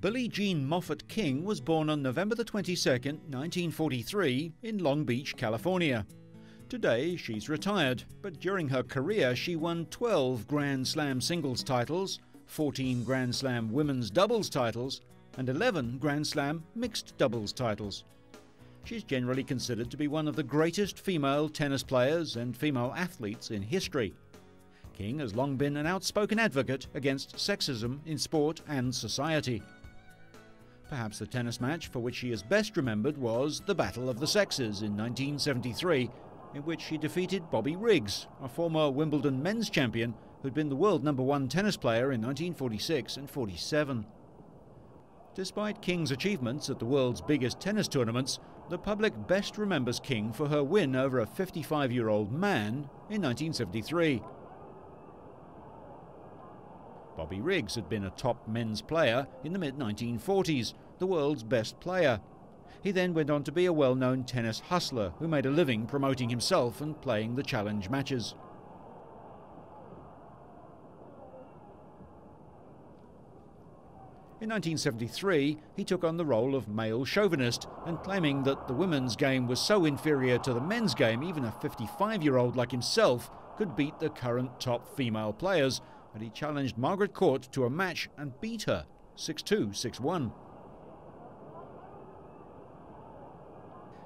Billie Jean Moffitt King was born on November the 22nd, 1943, in Long Beach, California. Today, she's retired, but during her career she won 12 Grand Slam singles titles, 14 Grand Slam women's doubles titles, and 11 Grand Slam mixed doubles titles. She's generally considered to be one of the greatest female tennis players and female athletes in history. King has long been an outspoken advocate against sexism in sport and society. Perhaps the tennis match for which she is best remembered was the Battle of the Sexes in 1973, in which she defeated Bobby Riggs, a former Wimbledon men's champion who'd been the world #1 tennis player in 1946 and 47. Despite King's achievements at the world's biggest tennis tournaments, the public best remembers King for her win over a 55-year-old man in 1973. Bobby Riggs had been a top men's player in the mid-1940s, the world's best player. He then went on to be a well-known tennis hustler who made a living promoting himself and playing the challenge matches. In 1973, he took on the role of male chauvinist and claiming that the women's game was so inferior to the men's game, even a 55-year-old like himself could beat the current top female players, and he challenged Margaret Court to a match and beat her 6-2, 6-1.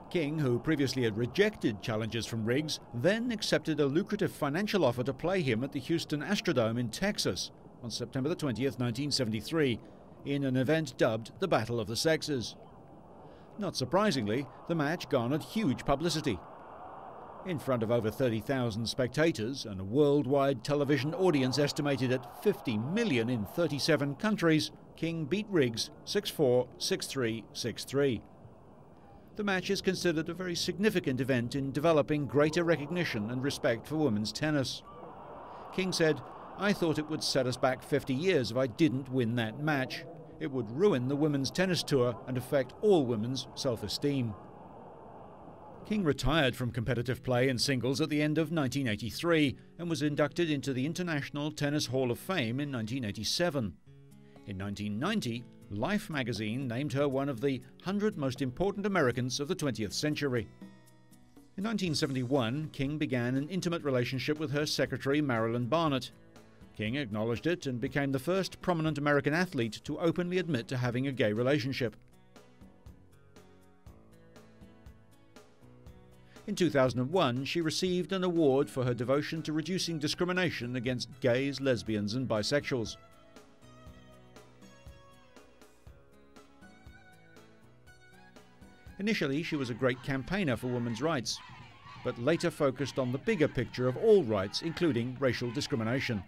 King, who previously had rejected challenges from Riggs, then accepted a lucrative financial offer to play him at the Houston Astrodome in Texas on September the 20th, 1973, in an event dubbed the Battle of the Sexes. Not surprisingly, the match garnered huge publicity. In front of over 30,000 spectators and a worldwide television audience estimated at 50 million in 37 countries, King beat Riggs 6-4, 6-3, 6-3. The match is considered a very significant event in developing greater recognition and respect for women's tennis. King said, "I thought it would set us back 50 years if I didn't win that match. It would ruin the women's tennis tour and affect all women's self-esteem." King retired from competitive play in singles at the end of 1983 and was inducted into the International Tennis Hall of Fame in 1987. In 1990, Life magazine named her one of the 100 most important Americans of the 20th century. In 1971, King began an intimate relationship with her secretary Marilyn Barnett. King acknowledged it and became the first prominent American athlete to openly admit to having a gay relationship. In 2001, she received an award for her devotion to reducing discrimination against gays, lesbians, and bisexuals. Initially, she was a great campaigner for women's rights, but later focused on the bigger picture of all rights, including racial discrimination.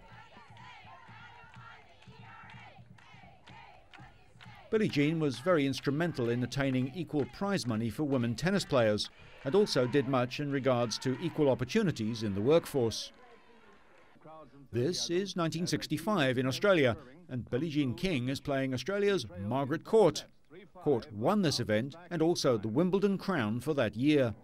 Billie Jean was very instrumental in attaining equal prize money for women tennis players, and also did much in regards to equal opportunities in the workforce. This is 1965 in Australia, and Billie Jean King is playing Australia's Margaret Court. Court won this event and also the Wimbledon crown for that year.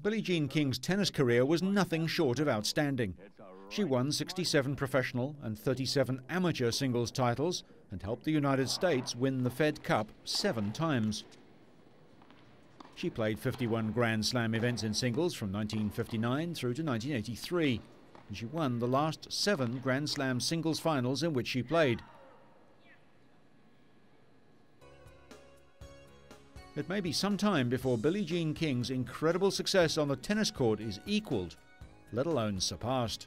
Billie Jean King's tennis career was nothing short of outstanding. She won 67 professional and 37 amateur singles titles and helped the United States win the Fed Cup 7 times. She played 51 Grand Slam events in singles from 1959 through to 1983, and she won the last 7 Grand Slam singles finals in which she played. It may be some time before Billie Jean King's incredible success on the tennis court is equaled, let alone surpassed.